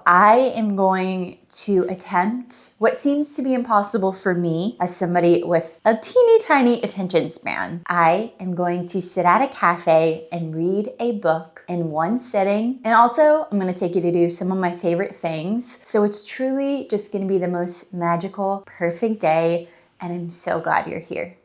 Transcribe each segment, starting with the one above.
I am going to attempt what seems to be impossible for me as somebody with a teeny tiny attention span. I am going to sit at a cafe and read a book in one sitting. And also, I'm gonna take you to do some of my favorite things. So it's truly just gonna be the most magical, perfect day. And I'm so glad you're here.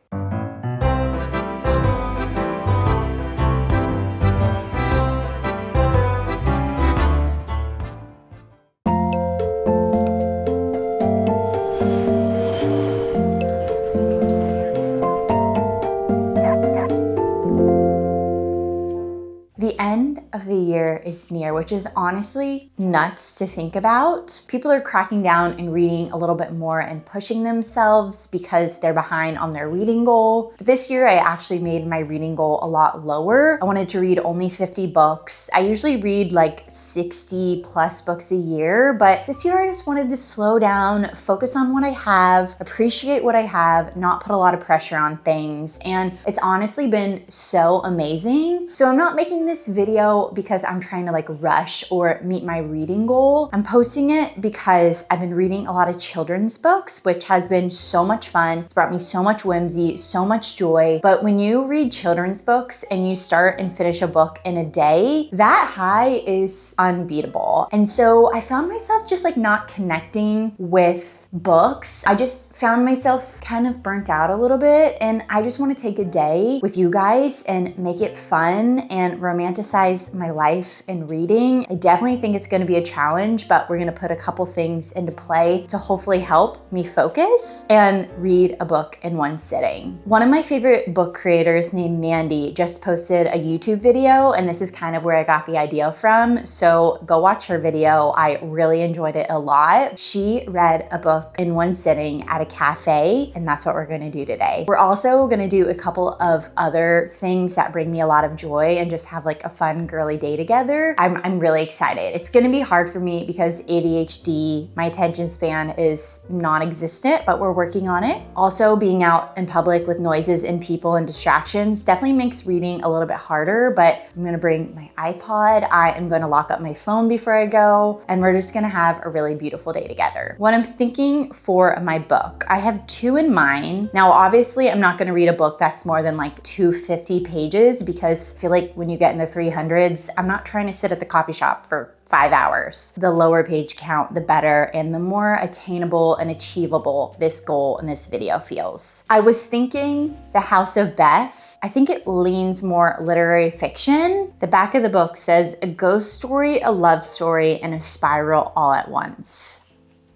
The end of the year is near, which is honestly nuts to think about. People are cracking down and reading a little bit more and pushing themselves because they're behind on their reading goal. But this year, I actually made my reading goal a lot lower. I wanted to read only 50 books. I usually read like 60 plus books a year, but this year I just wanted to slow down, focus on what I have, appreciate what I have, not put a lot of pressure on things. And it's honestly been so amazing. So I'm not making this video because I'm trying to like rush or meet my reading goal. I'm posting it because I've been reading a lot of children's books, which has been so much fun. It's brought me so much whimsy, so much joy. But when you read children's books and you start and finish a book in a day, that high is unbeatable. And so I found myself just like not connecting with books. I just found myself kind of burnt out a little bit, and I just want to take a day with you guys and make it fun and romanticize my life in reading. I definitely think it's going to be a challenge, but we're going to put a couple things into play to hopefully help me focus and read a book in one sitting. One of my favorite book creators named Mandy just posted a YouTube video, and this is kind of where I got the idea from. So go watch her video. I really enjoyed it a lot. She read a book in one sitting at a cafe, and that's what we're going to do today. We're also going to do a couple of other things that bring me a lot of joy and just have like a fun girly day together. I'm really excited. It's going to be hard for me because ADHD, my attention span is non-existent, but we're working on it. Also, being out in public with noises and people and distractions definitely makes reading a little bit harder, but I'm going to bring my iPod. I am going to lock up my phone before I go, and we're just going to have a really beautiful day together. What I'm thinking for my book, I have two in mind. Now, obviously, I'm not going to read a book that's more than like 250 pages because I feel like when you get in the 300s, I'm not trying to sit at the coffee shop for 5 hours. The lower page count, the better, and the more attainable and achievable this goal in this video feels. I was thinking The House of Beth. I think it leans more literary fiction. The back of the book says, a ghost story, a love story, and a spiral all at once.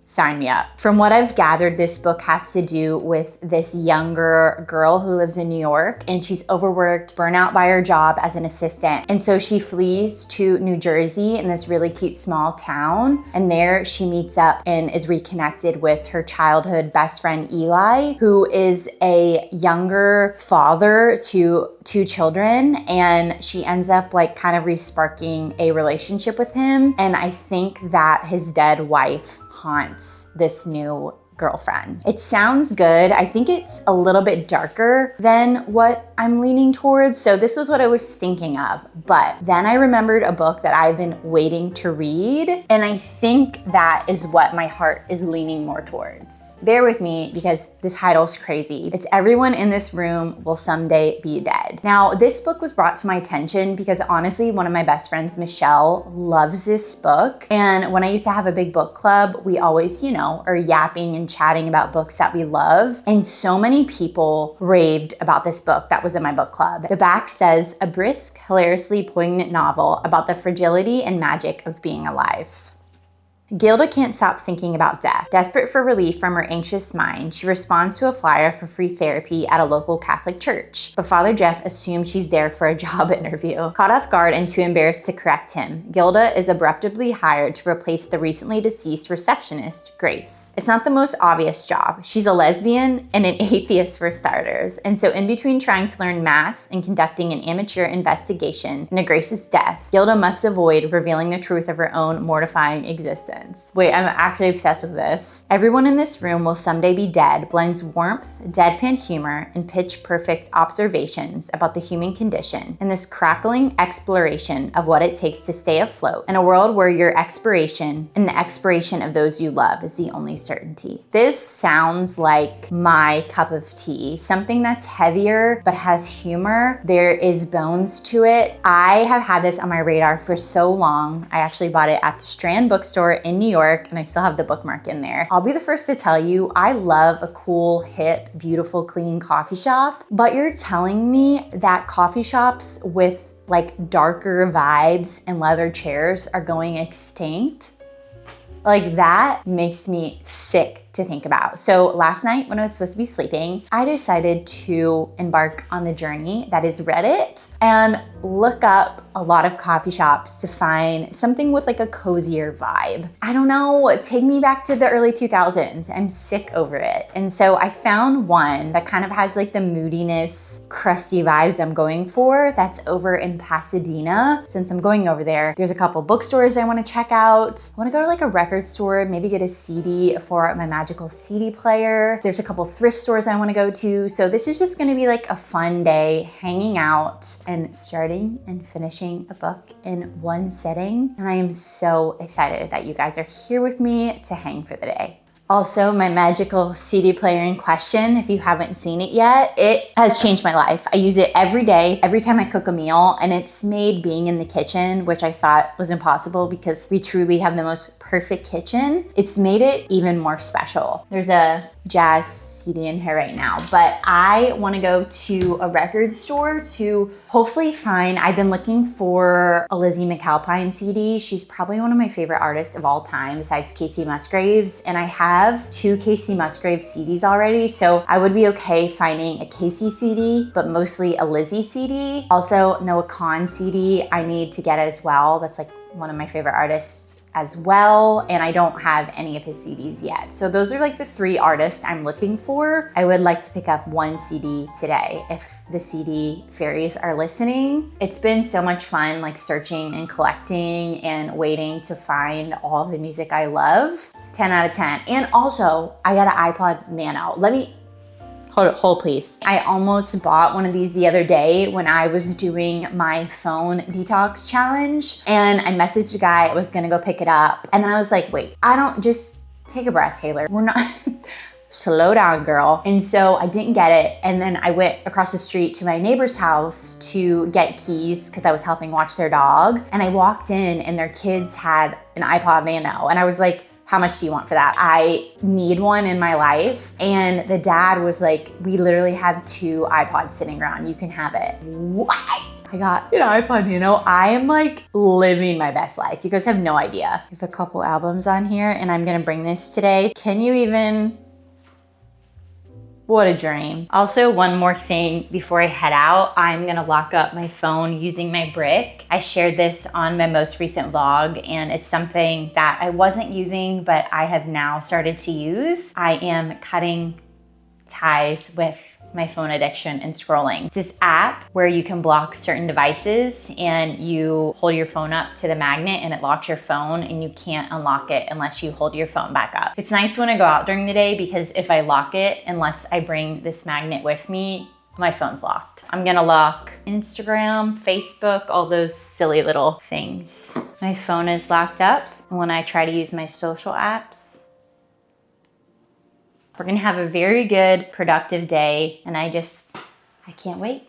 Sign me up. From what I've gathered, this book has to do with this younger girl who lives in New York, and she's overworked, burnt out by her job as an assistant. And so she flees to New Jersey in this really cute small town. And there she meets up and is reconnected with her childhood best friend, Eli, who is a younger father to 2 children. And she ends up like kind of resparking a relationship with him. And I think that his dead wife haunts this new girlfriend. It sounds good. I think it's a little bit darker than what I'm leaning towards. So this was what I was thinking of. But then I remembered a book that I've been waiting to read. And I think that is what my heart is leaning more towards. Bear with me because the title's crazy. It's Everyone in This Room Will Someday Be Dead. Now, this book was brought to my attention because honestly, one of my best friends, Michelle, loves this book. And when I used to have a big book club, we always, are yapping and chatting about books that we love. And so many people raved about this book that was in my book club. The back says, a brisk, hilariously poignant novel about the fragility and magic of being alive. Gilda can't stop thinking about death. Desperate for relief from her anxious mind, she responds to a flyer for free therapy at a local Catholic church. But Father Jeff assumes she's there for a job interview. Caught off guard and too embarrassed to correct him, Gilda is abruptly hired to replace the recently deceased receptionist, Grace. It's not the most obvious job. She's a lesbian and an atheist for starters. And so in between trying to learn mass and conducting an amateur investigation into Grace's death, Gilda must avoid revealing the truth of her own mortifying existence. 2000s. Wait, I'm actually obsessed with this. Everyone in this room will someday be dead blends warmth, deadpan humor, and pitch perfect observations about the human condition in this crackling exploration of what it takes to stay afloat in a world where your expiration and the expiration of those you love is the only certainty. This sounds like my cup of tea, something that's heavier but has humor. There is bones to it. I have had this on my radar for so long. I actually bought it at the Strand bookstore in New York, and I still have the bookmark in there. I'll be the first to tell you, I love a cool, hip, beautiful, clean coffee shop, but you're telling me that coffee shops with like darker vibes and leather chairs are going extinct? Like, that makes me sick to think about. So last night when I was supposed to be sleeping, I decided to embark on the journey that is Reddit and look up a lot of coffee shops to find something with like a cozier vibe. I don't know, take me back to the early 2000s. I'm sick over it. And so I found one that kind of has like the moodiness, crusty vibes I'm going for. That's over in Pasadena. Since I'm going over there, there's a couple bookstores I want to check out. I want to go to like a record store, maybe get a CD for my magical CD player. There's a couple thrift stores I want to go to. So this is just going to be like a fun day hanging out and starting and finishing a book in one sitting. And I am so excited that you guys are here with me to hang for the day. Also, my magical CD player in question, if you haven't seen it yet, it has changed my life. I use it every day, every time I cook a meal, and it's made being in the kitchen, which I thought was impossible because we truly have the most perfect kitchen. It's made it even more special. There's a jazz CD in here right now, but I want to go to a record store to hopefully find, I've been looking for a Lizzie McAlpine CD. She's probably one of my favorite artists of all time besides Casey Musgraves, and I have 2 Casey Musgraves CDs already, so I would be okay finding a Casey CD, but mostly a Lizzie CD. Also, Noah Kahan CD I need to get as well. That's like one of my favorite artists as well, and I don't have any of his CDs yet. So those are like the 3 artists I'm looking for. I would like to pick up 1 CD today if the CD fairies are listening. It's been so much fun like searching and collecting and waiting to find all of the music I love. 10 out of 10. And also, I got an iPod Nano. Let me Hold please. I almost bought one of these the other day when I was doing my phone detox challenge, and I messaged a guy, I was gonna go pick it up, and then I was like, wait, just take a breath, Taylor. We're not, slow down, girl. And so I didn't get it, and then I went across the street to my neighbor's house to get keys because I was helping watch their dog, and I walked in and their kids had an iPod Nano, and I was like, how much do you want for that? I need one in my life. And the dad was like, we literally have 2 iPods sitting around. You can have it. What? I got an iPod Nano. I am like living my best life. You guys have no idea. I have a couple albums on here and I'm gonna bring this today. Can you even? What a dream. Also, one more thing before I head out, I'm gonna lock up my phone using my brick. I shared this on my most recent vlog, and it's something that I wasn't using, but I have now started to use. I am cutting ties with my phone addiction and scrolling. It's this app where you can block certain devices and you hold your phone up to the magnet and it locks your phone, and you can't unlock it unless you hold your phone back up. It's nice when I go out during the day because if I lock it, unless I bring this magnet with me, my phone's locked. I'm gonna lock Instagram, Facebook, all those silly little things. My phone is locked up, and when I try to use my social apps, we're gonna have a very good, productive day, and I can't wait.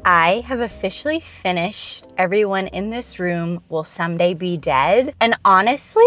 I have officially finished Everyone in This Room Will Someday Be Dead. And honestly,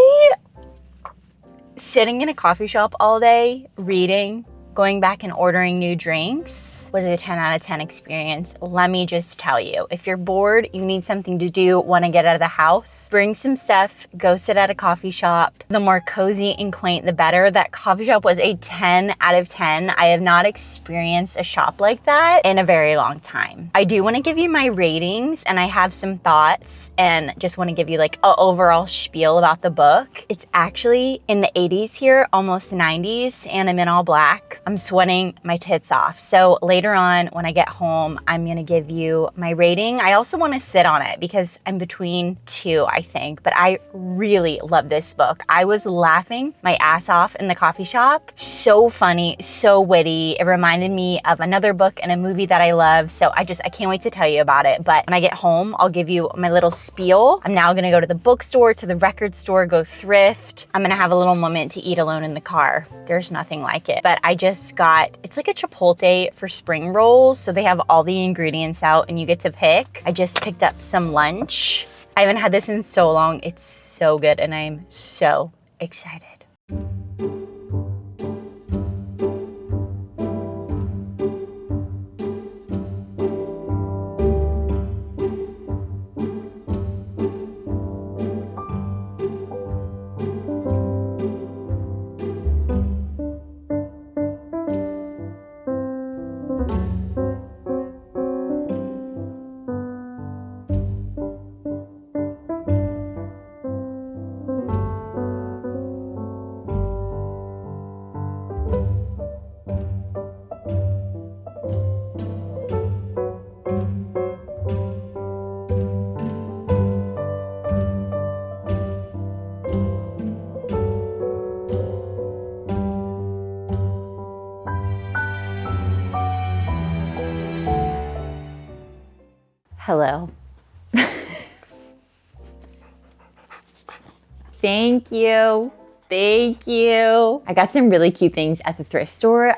sitting in a coffee shop all day, reading, going back and ordering new drinks was a 10 out of 10 experience. Let me just tell you, if you're bored, you need something to do, want to get out of the house, bring some stuff, go sit at a coffee shop. The more cozy and quaint, the better. That coffee shop was a 10 out of 10. I have not experienced a shop like that in a very long time. I do want to give you my ratings, and I have some thoughts, and just want to give you like an overall spiel about the book. It's actually in the 80s here, almost 90s, and I'm in all black. I'm sweating my tits off. So later on when I get home, I'm gonna give you my rating. I also wanna sit on it because I'm between two, I think, but I really love this book. I was laughing my ass off in the coffee shop. So funny, so witty. It reminded me of another book and a movie that I love. So I can't wait to tell you about it. But when I get home, I'll give you my little spiel. I'm now gonna go to the bookstore, to the record store, go thrift. I'm gonna have a little moment to eat alone in the car. There's nothing like it. But I just got, it's like a Chipotle for spring rolls. So they have all the ingredients out and you get to pick. I just picked up some lunch. I haven't had this in so long. It's so good and I'm so excited. Hello. Thank you. Thank you. I got some really cute things at the thrift store.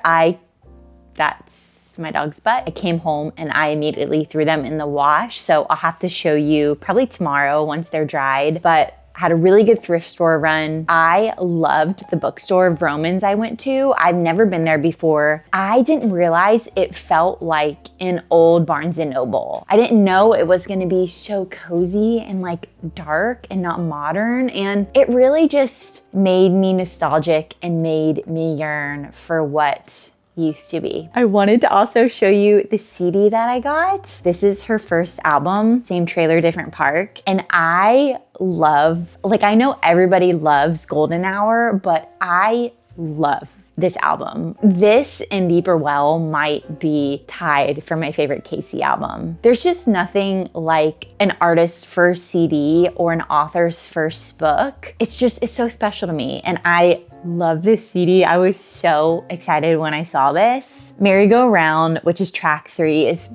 That's my dog's butt. I came home and I immediately threw them in the wash. So I'll have to show you probably tomorrow once they're dried, but had a really good thrift store run. I loved the bookstore of Romans I went to. I've never been there before. I didn't realize it felt like an old Barnes & Noble. I didn't know it was gonna be so cozy and like dark and not modern. And it really just made me nostalgic and made me yearn for what used to be. I wanted to also show you the CD that I got. This is her first album, Same Trailer, Different Park. And I love, like I know everybody loves Golden Hour, but I love this album. This and Deeper Well might be tied for my favorite Casey album. There's just nothing like an artist's first CD or an author's first book. It's so special to me. And I love this CD. I was so excited when I saw this. Merry Go Round, which is track 3, is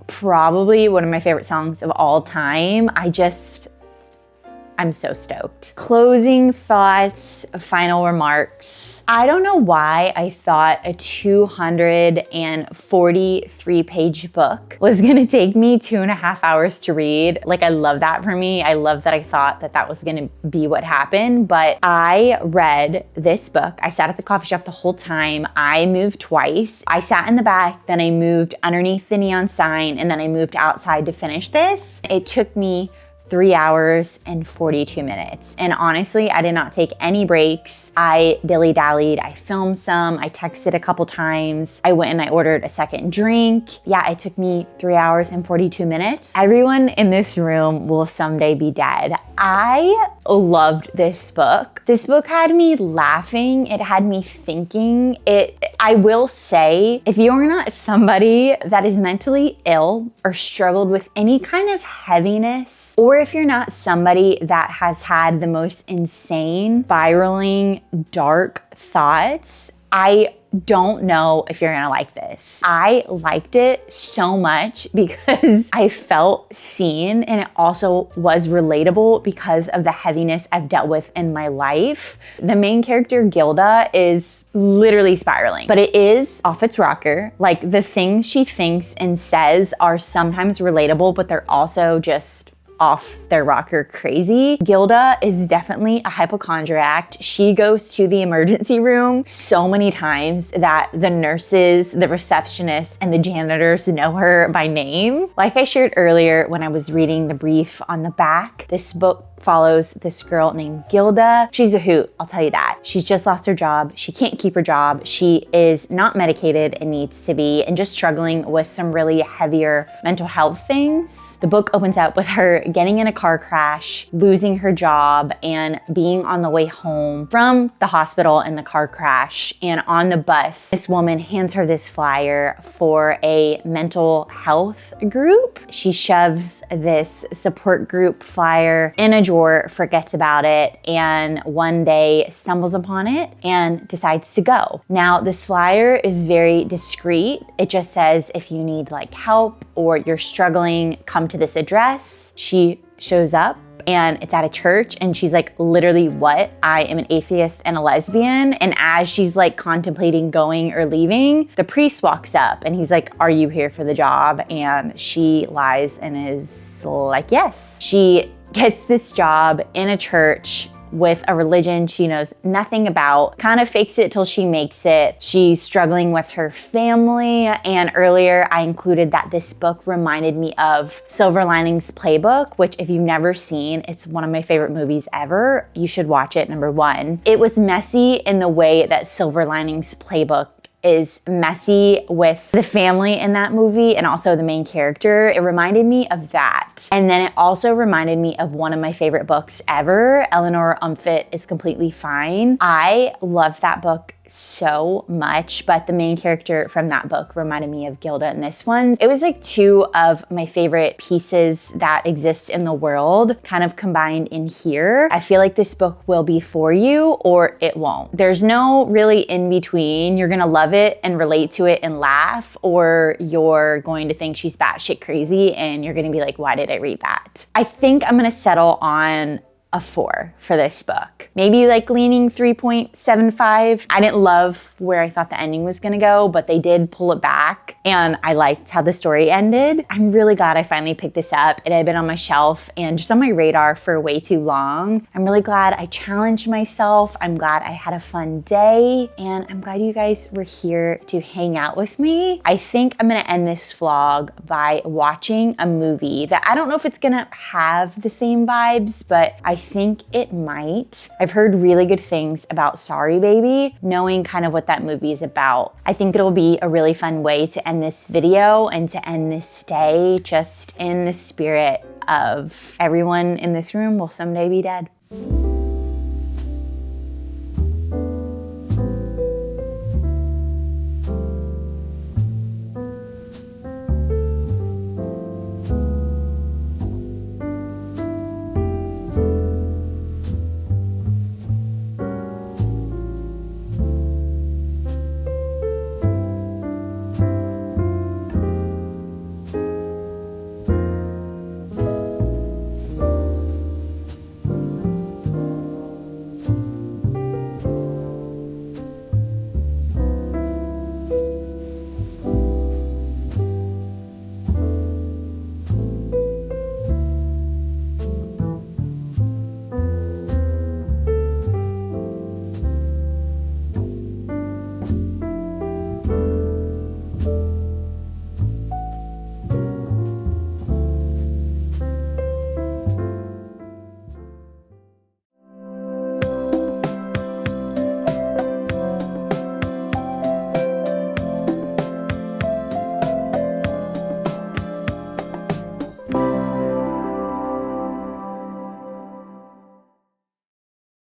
probably one of my favorite songs of all time. I'm so stoked. Closing thoughts, final remarks. I don't know why I thought a 243-page book was gonna take me 2.5 hours to read. Like, I love that for me. I love that I thought that was gonna be what happened, but I read this book. I sat at the coffee shop the whole time. I moved twice. I sat in the back, then I moved underneath the neon sign, and then I moved outside to finish this. It took me 3 hours and 42 minutes. And honestly, I did not take any breaks. I dilly-dallied, I filmed some, I texted a couple times. I went and I ordered a second drink. Yeah, it took me 3 hours and 42 minutes. Everyone in this room will someday be dead. I loved this book. This book had me laughing. It had me thinking. I will say, if you're not somebody that is mentally ill or struggled with any kind of heaviness, or if you're not somebody that has had the most insane, spiraling, dark thoughts, I don't know if you're gonna like this. I liked it so much because I felt seen, and it also was relatable because of the heaviness I've dealt with in my life. The main character, Gilda, is literally spiraling, but it is off its rocker. Like, the things she thinks and says are sometimes relatable, but they're also just off their rocker crazy. Gilda is definitely a hypochondriac. She goes to the emergency room so many times that the nurses, the receptionists, and the janitors know her by name. Like I shared earlier when I was reading the brief on the back, this book follows this girl named Gilda. She's a hoot, I'll tell you that. She's just lost her job. She can't keep her job. She is not medicated and needs to be, and just struggling with some really heavier mental health things. The book opens up with her getting in a car crash, losing her job, and being on the way home from the hospital in the car crash. And on the bus, this woman hands her this flyer for a mental health group. She shoves this support group flyer in a drawer, forgets about it, and one day stumbles upon it and decides to go. Now, this flyer is very discreet. It just says, if you need like help or you're struggling, come to this address. She shows up and it's at a church, and she's like, literally, what? I am an atheist and a lesbian. And as she's like contemplating going or leaving, the priest walks up and he's like, are you here for the job? And she lies and is like, yes. She gets this job in a church with a religion she knows nothing about, kind of fakes it till she makes it. She's struggling with her family. And earlier I included that this book reminded me of Silver Linings Playbook, which if you've never seen, it's one of my favorite movies ever. You should watch it, number one. It was messy in the way that Silver Linings Playbook is messy with the family in that movie and also the main character. It reminded me of that. And then it also reminded me of one of my favorite books ever, Eleanor Umfit is Completely Fine. I love that book so much, but the main character from that book reminded me of Gilda in this one. It was like two of my favorite pieces that exist in the world kind of combined in here. I feel like this book will be for you or it won't. There's no really in between. You're gonna love it and relate to it and laugh, or you're going to think she's batshit crazy and you're gonna be like, why did I read that? I think I'm gonna settle on a 4 for this book. Maybe like leaning 3.75. I didn't love where I thought the ending was gonna go, but they did pull it back and I liked how the story ended. I'm really glad I finally picked this up. It had been on my shelf and just on my radar for way too long. I'm really glad I challenged myself. I'm glad I had a fun day, and I'm glad you guys were here to hang out with me. I think I'm gonna end this vlog by watching a movie that I don't know if it's gonna have the same vibes, but I think it might. I've heard really good things about Sorry Baby, knowing kind of what that movie is about. I think it'll be a really fun way to end this video and to end this day just in the spirit of everyone in this room will someday be dead.